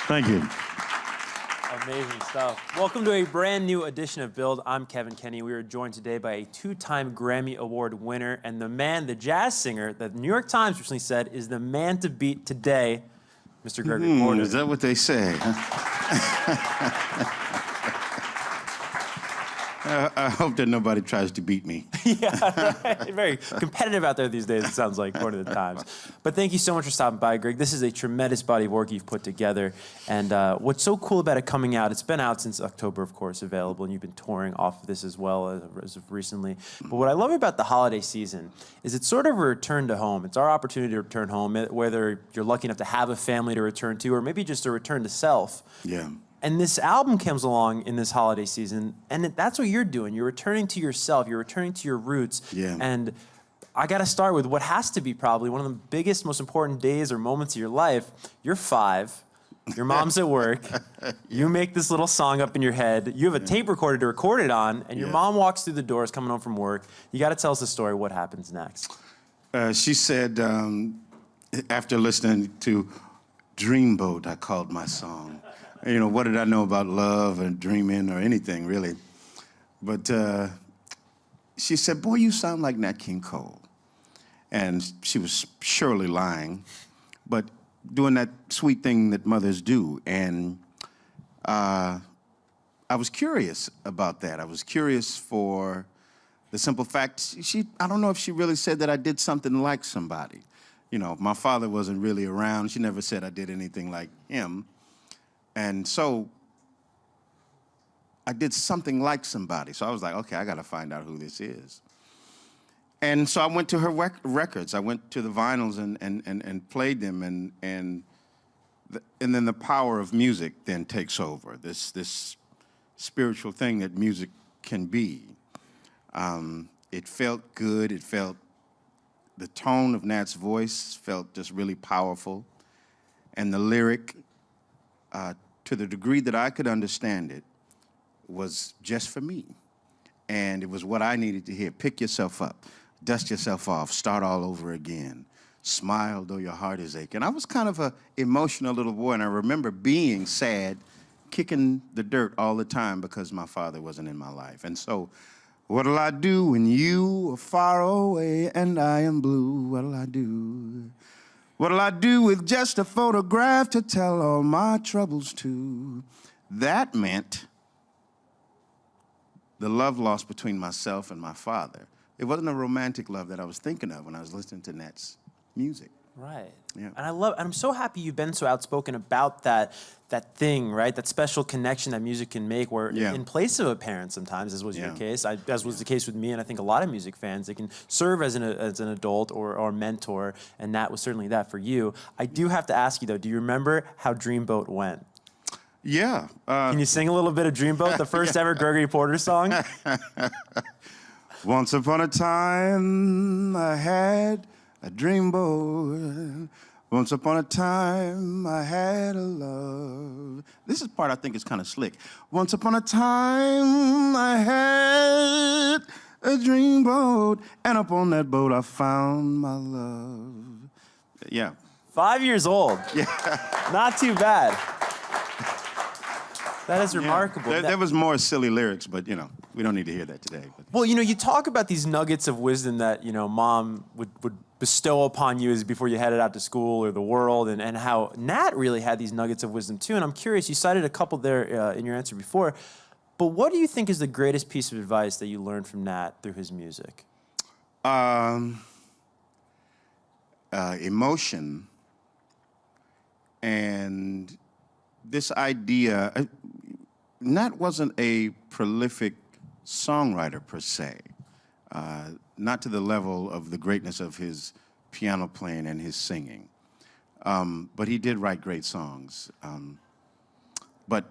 Thank you. Amazing stuff. Welcome to a brand new edition of Build. I'm Kevin Kenny. We are joined today by a two-time Grammy Award winner and the man, the jazz singer that the New York Times recently said is the man to beat today, Mr. Gregory Porter. Is that what they say? I hope that nobody tries to beat me. Yeah, right. Very competitive out there these days, it sounds like, according to the Times. But thank you so much for stopping by, Greg. This is a tremendous body of work you've put together. And what's so cool about it coming out, it's been out since October, of course, available, and you've been touring off of this as well as of recently. But what I love about the holiday season is it's sort of a return to home. It's our opportunity to return home, whether you're lucky enough to have a family to return to, or maybe just a return to self. Yeah. And this album comes along in this holiday season, and that's what you're doing. You're returning to yourself. You're returning to your roots. Yeah. And I got to start with what has to be probably one of the biggest, most important days or moments of your life. You're 5. Your mom's at work. You make this little song up in your head. You have a tape recorder to record it on, and your mom walks through the doors coming home from work. You got to tell us the story. What happens next? She said, after listening to Dreamboat, I called my song. You know, what did I know about love and dreaming or anything, really? But she said, boy, you sound like Nat King Cole. And she was surely lying, but doing that sweet thing that mothers do. And I was curious about that. I was curious for the simple fact, I don't know if she really said that I did something like somebody. You know, my father wasn't really around. She never said I did anything like him. And so I did something like somebody. So I was like, okay, I got to find out who this is. And so I went to her records. I went to the vinyls and played them. And then the power of music then takes over, this spiritual thing that music can be. It felt good. It felt, the tone of Nat's voice felt just really powerful. And the lyric, to the degree that I could understand it, was just for me. And it was what I needed to hear. Pick yourself up, dust yourself off, start all over again. Smile though your heart is aching. I was kind of an emotional little boy, and I remember being sad, kicking the dirt all the time because my father wasn't in my life. And so, what'll I do when you are far away and I am blue? What'll I do? What'll I do with just a photograph to tell all my troubles to? That meant the love lost between myself and my father. It wasn't a romantic love that I was thinking of when I was listening to Nat's music. Right. Yeah. And I'm so happy you've been so outspoken about that thing, right? That special connection that music can make, where in place of a parent sometimes, as was your case, as was the case with me, and I think a lot of music fans, they can serve as an adult or mentor, and that was certainly that for you. I do have to ask you though, do you remember how Dreamboat went? Yeah. Can you sing a little bit of Dreamboat, the first ever Gregory Porter song? Once upon a time, I had a dreamboat. Once upon a time, I had a love. This is part I think is kind of slick. Once upon a time, I had a dreamboat, and upon that boat, I found my love. Yeah. 5 years old. Yeah. Not too bad. That is remarkable. There was more silly lyrics, but, you know, we don't need to hear that today. But. Well, you know, you talk about these nuggets of wisdom that, you know, Mom would bestow upon you as before you headed out to school or the world, and how Nat really had these nuggets of wisdom too. And I'm curious, you cited a couple there in your answer before, but what do you think is the greatest piece of advice that you learned from Nat through his music? Emotion and this idea. Nat wasn't a prolific songwriter per se. Not to the level of the greatness of his piano playing and his singing. But he did write great songs. But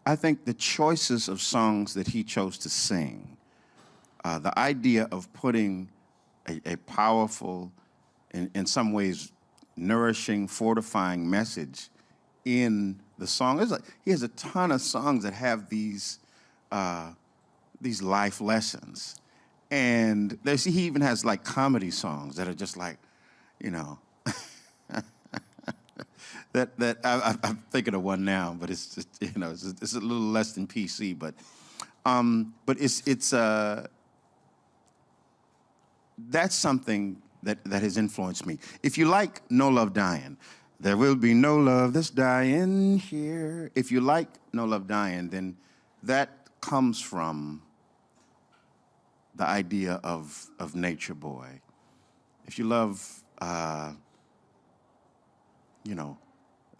I think the choices of songs that he chose to sing, the idea of putting a powerful, in some ways, nourishing, fortifying message in the song. He has a ton of songs that have these life lessons. And he even has like comedy songs that are just like, you know, I'm thinking of one now, but it's just, it's a little less than PC, but it's that's something that has influenced me. If you like No Love Dying, there will be no love that's dying here. If you like No Love Dying, then that comes from the idea of Nature Boy. If you love, the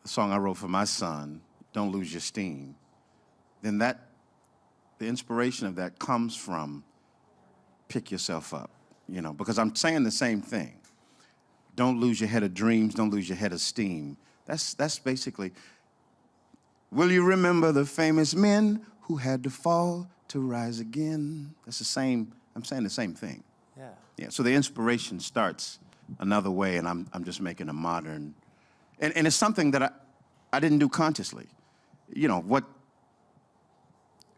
song I wrote for my son, Don't Lose Your Steam, then the inspiration of that comes from Pick Yourself Up, because I'm saying the same thing. Don't lose your head of dreams, don't lose your head of steam. That's basically, will you remember the famous men who had to fall to rise again? That's the same, I'm saying the same thing. Yeah. Yeah, so the inspiration starts another way, and I'm just making a modern, and it's something that I didn't do consciously.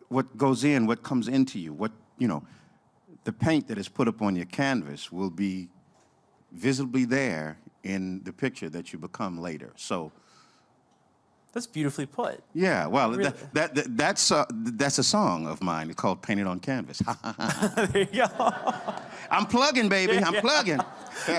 What goes in, what comes into you, the paint that is put up on your canvas will be visibly there in the picture that you become later. So that's beautifully put. yeah, well, Really? that's a song of mine called Painted on Canvas. There you go. I'm plugging, baby. I'm plugging.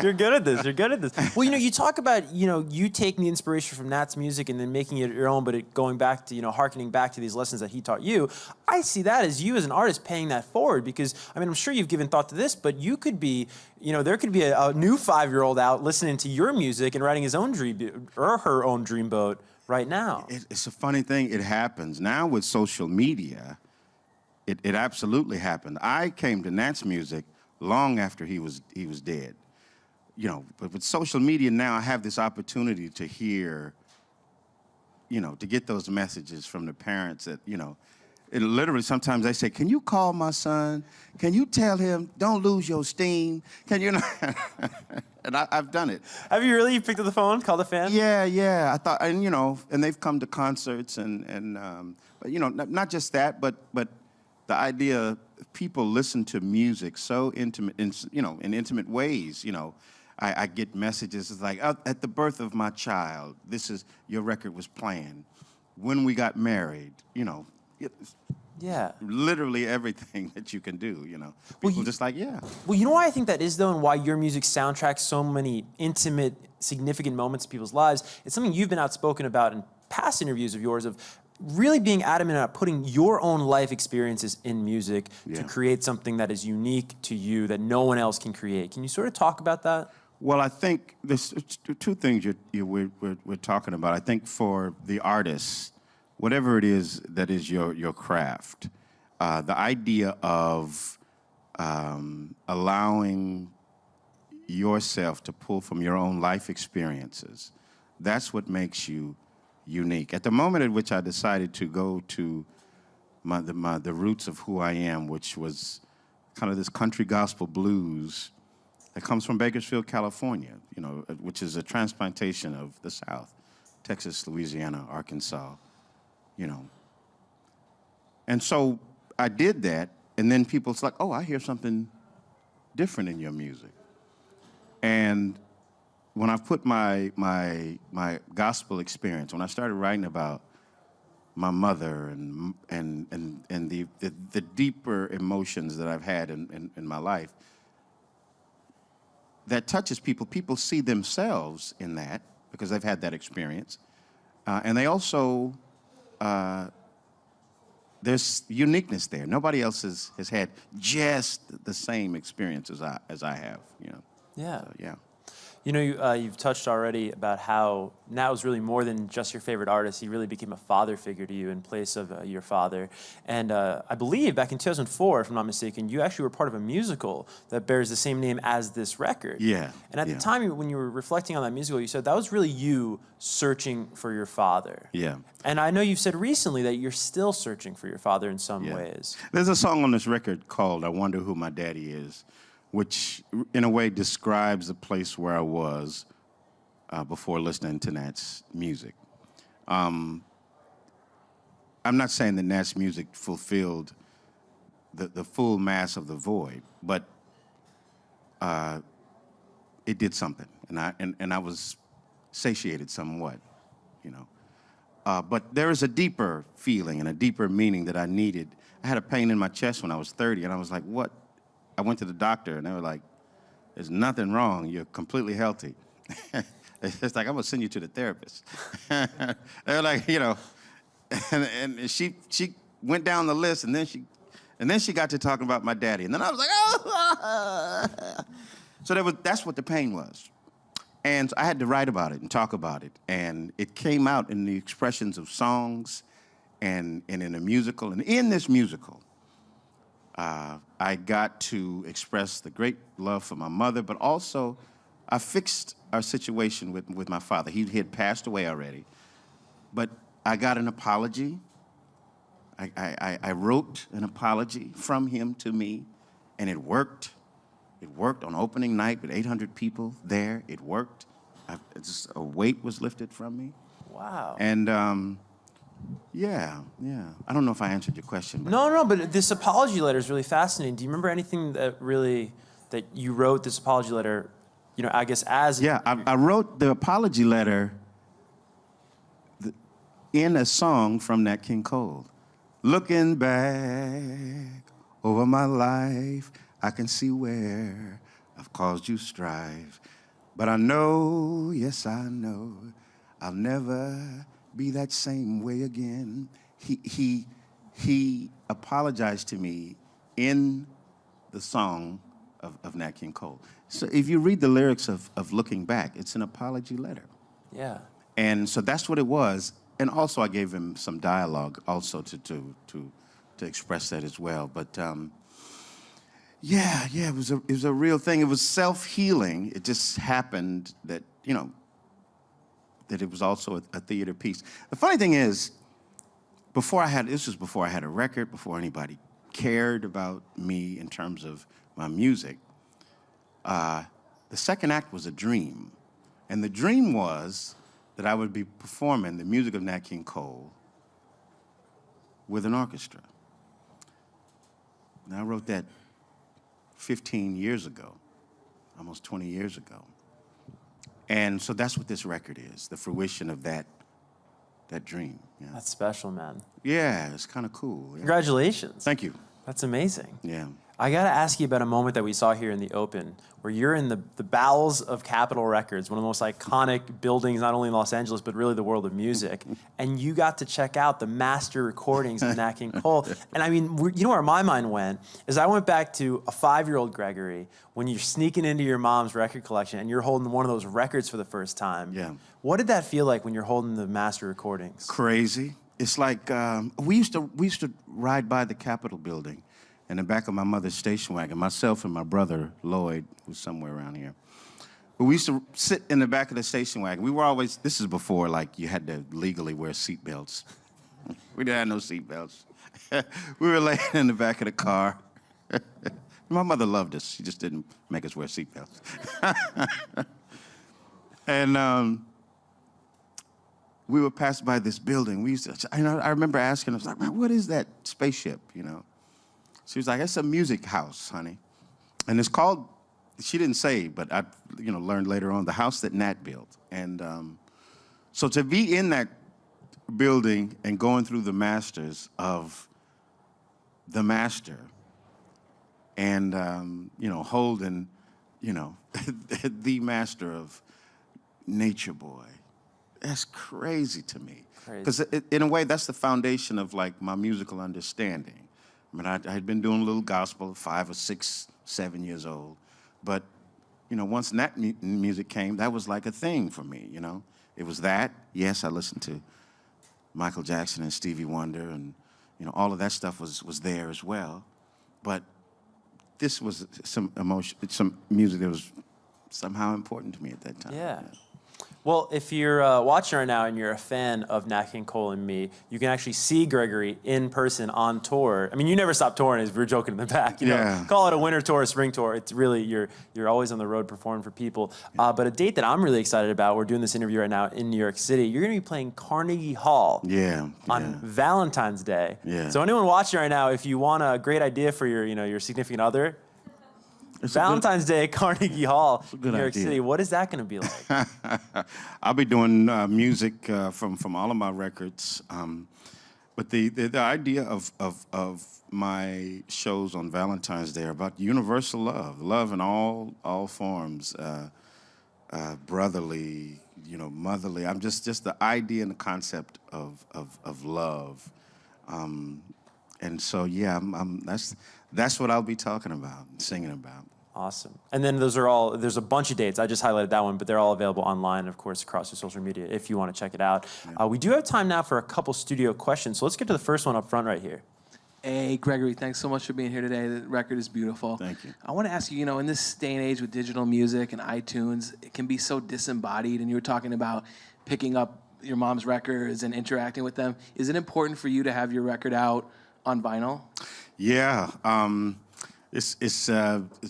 You're good at this. You're good at this. Well, you talk about, you taking the inspiration from Nat's music and then making it your own, but it going back to, hearkening back to these lessons that he taught you. I see that as you as an artist paying that forward because, I'm sure you've given thought to this, but you could be, there could be a new 5-year-old out listening to your music and writing his own dream or her own dreamboat right now. It's a funny thing. It happens. Now with social media, it absolutely happened. I came to Nat's music long after he was dead. But with social media now, I have this opportunity to hear, to get those messages from the parents that, it literally sometimes they say, can you call my son? Can you tell him, don't lose your steam? Can you? And I've done it. Have you really? You picked up the phone, called a fan? Yeah. I thought, and and they've come to concerts but not just that, but the idea people listen to music so intimate, in intimate ways, I get messages it's like, at the birth of my child, your record was playing. When we got married, Yeah. Literally everything that you can do, People just like, yeah. Well, you know why I think that is, though, and why your music soundtracks so many intimate, significant moments in people's lives? It's something you've been outspoken about in past interviews of yours, of really being adamant about putting your own life experiences in music to create something that is unique to you, that no one else can create. Can you sort of talk about that? Well, I think there's two things we're talking about. I think for the artist, whatever it is that is your craft, the idea of allowing yourself to pull from your own life experiences, that's what makes you unique. At the moment at which I decided to go to the roots of who I am, which was kind of this country gospel blues that comes from Bakersfield, California, which is a transplantation of the South, Texas, Louisiana, Arkansas, And so I did that, and then people's like, oh, I hear something different in your music. And when I put my gospel experience, when I started writing about my mother and the deeper emotions that I've had in my life, that touches people. People see themselves in that because they've had that experience. And they also, there's uniqueness there. Nobody else has had just the same experience as I have, Yeah. So, yeah. You've touched already about how Nat was really more than just your favorite artist. He really became a father figure to you in place of your father. And I believe back in 2004, if I'm not mistaken, you actually were part of a musical that bears the same name as this record. Yeah. And at the time, when you were reflecting on that musical, you said that was really you searching for your father. Yeah. And I know you've said recently that you're still searching for your father in some ways. There's a song on this record called I Wonder Who My Daddy Is, which in a way describes the place where I was before listening to Nat's music. I'm not saying that Nat's music fulfilled the full mass of the void, but it did something, and I was satiated somewhat. you know. But there is a deeper feeling and a deeper meaning that I needed. I had a pain in my chest when I was 30, and I was like, what? I went to the doctor, and they were like, there's nothing wrong. You're completely healthy. It's like, I'm going to send you to the therapist. They were like, you know, and she went down the list, and then she got to talking about my daddy. And then I was like, oh! So that's what the pain was. And I had to write about it and talk about it. And it came out in the expressions of songs and in a musical. And in this musical, I got to express the great love for my mother, but also I fixed our situation with my father. He had passed away already. But I got an apology. I wrote an apology from him to me, and it worked. It worked on opening night with 800 people there. It worked. Just a weight was lifted from me. Wow. And yeah. I don't know if I answered your question. But No, but this apology letter is really fascinating. Do you remember anything that you wrote this apology letter, you know, I guess as... Yeah, I wrote the apology letter in a song from Nat King Cole. Looking back over my life, I can see where I've caused you strife. But I know, yes, I know, I'll never be that same way again. He apologized to me in the song of Nat King Cole. So if you read the lyrics of Looking Back, it's an apology letter. Yeah. And so that's what it was. And also I gave him some dialogue also to express that as well. But yeah, it was a real thing. It was self-healing. It just happened that, you know, that it was also a theater piece. The funny thing is, this was before I had a record, before anybody cared about me in terms of my music. The second act was a dream. And the dream was that I would be performing the music of Nat King Cole with an orchestra. Now, I wrote that 15 years ago, almost 20 years ago. And so that's what this record is, the fruition of that dream. Yeah. That's special, man. Yeah, it's kind of cool. Yeah. Congratulations. Thank you. That's amazing. Yeah. I got to ask you about a moment that we saw here in the Open, where you're in the bowels of Capitol Records, one of the most iconic buildings, not only in Los Angeles, but really the world of music. And you got to check out the master recordings of Nat King Cole. And I mean, you know where my mind went? Is I went back to a 5-year-old Gregory, when you're sneaking into your mom's record collection and you're holding one of those records for the first time. Yeah. What did that feel like when you're holding the master recordings? Crazy. It's like, we used to ride by the Capitol building in the back of my mother's station wagon, myself and my brother, Lloyd, who's somewhere around here. But we used to sit in the back of the station wagon. We were always, this is before, like, you had to legally wear seatbelts. We didn't have no seatbelts. We were laying in the back of the car. My mother loved us. She just didn't make us wear seatbelts. And we would pass by this building. We used to, I remember asking, I was like, man, what is that spaceship, you know? She was like, it's a music house, honey. And it's called, she didn't say, but I learned later on, the house that Nat built. And so to be in that building and going through the masters of the master and, holding, the master of Nature Boy, that's crazy to me. Because in a way, that's the foundation of, like, my musical understanding. I mean, I had been doing a little gospel, 5 or 6, 7 years old. But, once Nat music came, that was like a thing for me, It was that. Yes, I listened to Michael Jackson and Stevie Wonder, and, all of that stuff was there as well. But this was some music that was somehow important to me at that time. Yeah. Well, if you're watching right now and you're a fan of Nat King Cole and Me, you can actually see Gregory in person on tour. I mean, you never stop touring, as we were joking in the back. Call it a winter tour, a spring tour. It's really, you're always on the road performing for people. But a date that I'm really excited about, we're doing this interview right now in New York City. You're going to be playing Carnegie Hall on Valentine's Day. Yeah. So anyone watching right now, if you want a great idea for your significant other, Valentine's Day at Carnegie Hall, good New York idea. City. What is that going to be like? I'll be doing music from all of my records. But the idea of my shows on Valentine's Day are about universal love in all forms, brotherly, motherly. I'm just the idea and the concept of love, and so yeah, that's what I'll be talking about, and singing about. Awesome. And then there's a bunch of dates. I just highlighted that one, but they're all available online, of course, across your social media if you want to check it out. Yeah. We do have time now for a couple studio questions, so let's get to the first one up front right here. Hey, Gregory, thanks so much for being here today. The record is beautiful. Thank you. I want to ask you, in this day and age with digital music and iTunes, it can be so disembodied, and you were talking about picking up your mom's records and interacting with them. Is it important for you to have your record out on vinyl? Yeah. It's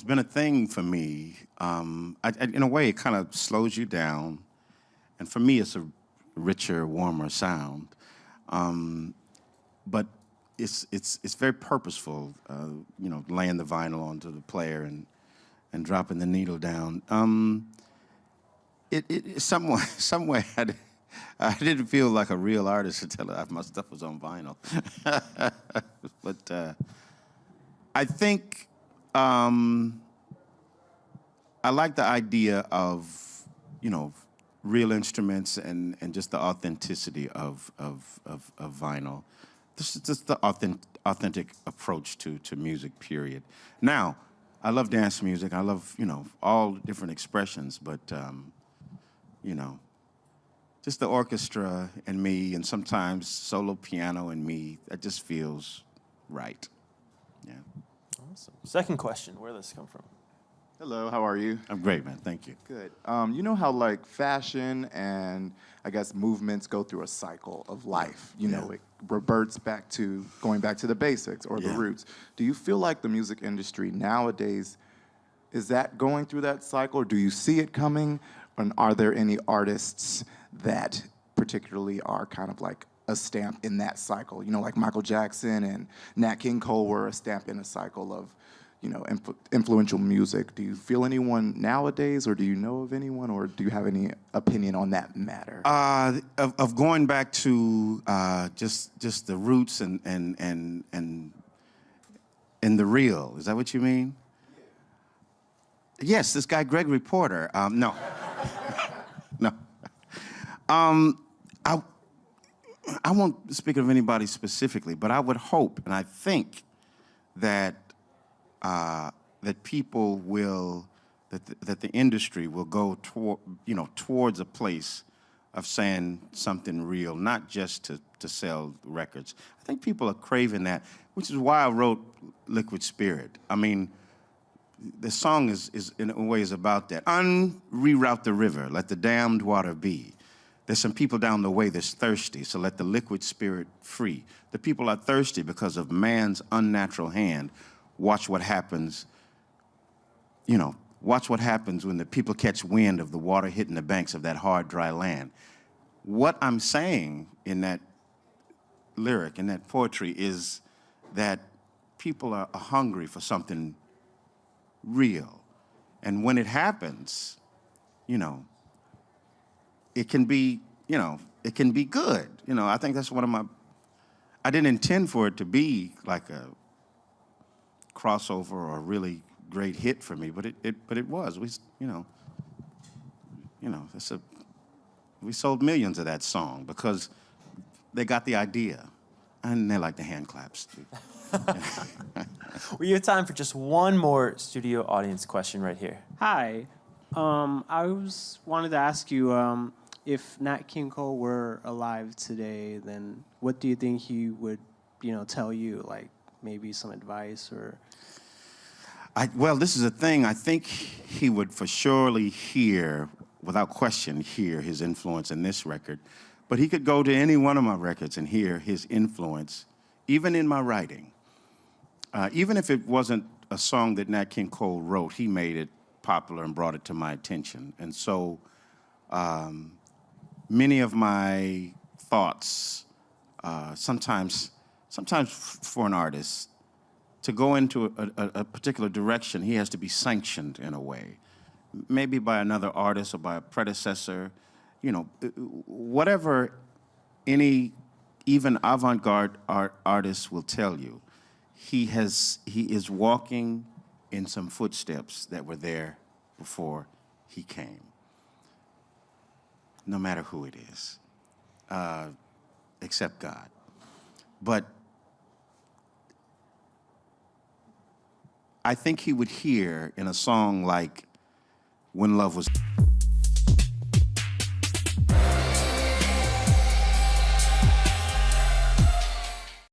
been a thing for me. In a way, it kind of slows you down, and for me, it's a richer, warmer sound. But it's very purposeful. Laying the vinyl onto the player and dropping the needle down. Somewhere I didn't feel like a real artist until my stuff was on vinyl. But I think. I like the idea of, real instruments and just the authenticity of vinyl. This is just the authentic approach to music, period. Now, I love dance music. I love, all different expressions, but, just the orchestra and me, and sometimes solo piano and me, that just feels right. Yeah. Awesome. Second question, where does this come from? Hello, how are you? I'm great, man. Thank you. Good. You know how like fashion and I guess movements go through a cycle of life. It reverts going back to the basics or the roots. Do you feel like the music industry nowadays, is that going through that cycle? Or do you see it coming? And are there any artists that particularly are kind of like a stamp in that cycle? Like Michael Jackson and Nat King Cole were a stamp in a cycle of, influential music. Do you feel anyone nowadays, or do you know of anyone, or do you have any opinion on that matter? Of going back to just the roots and the real. Is that what you mean? Yes, this guy Gregory Porter. No, no. I won't speak of anybody specifically, but I would hope and I think that people will, that the industry will go towards a place of saying something real, not just to sell records. I think people are craving that, which is why I wrote Liquid Spirit. I mean, the song is in a way is about that. Reroute the river, let the damned water be. There's some people down the way that's thirsty, so let the liquid spirit free. The people are thirsty because of man's unnatural hand. Watch what happens, watch what happens when the people catch wind of the water hitting the banks of that hard, dry land. What I'm saying in that lyric, in that poetry, is that people are hungry for something real. And when it happens, it can be, it can be good. I think that's one of my, I didn't intend for it to be like a crossover or a really great hit for me, but it was. We sold millions of that song because they got the idea, and they like the hand claps too. We have time for just one more studio audience question right here. Hi. Wanted to ask you, if Nat King Cole were alive today, then what do you think he would, tell you, like maybe some advice or? Well, this is a thing. I think he would for surely without question, hear his influence in this record. But he could go to any one of my records and hear his influence, even in my writing. Even if it wasn't a song that Nat King Cole wrote, he made it popular and brought it to my attention. And so many of my thoughts, sometimes for an artist, to go into a particular direction, he has to be sanctioned in a way, maybe by another artist or by a predecessor, you know, whatever any even avant-garde artist will tell you. He is walking in some footsteps that were there before he came, no matter who it is, except God. But I think he would hear in a song like When Love Was...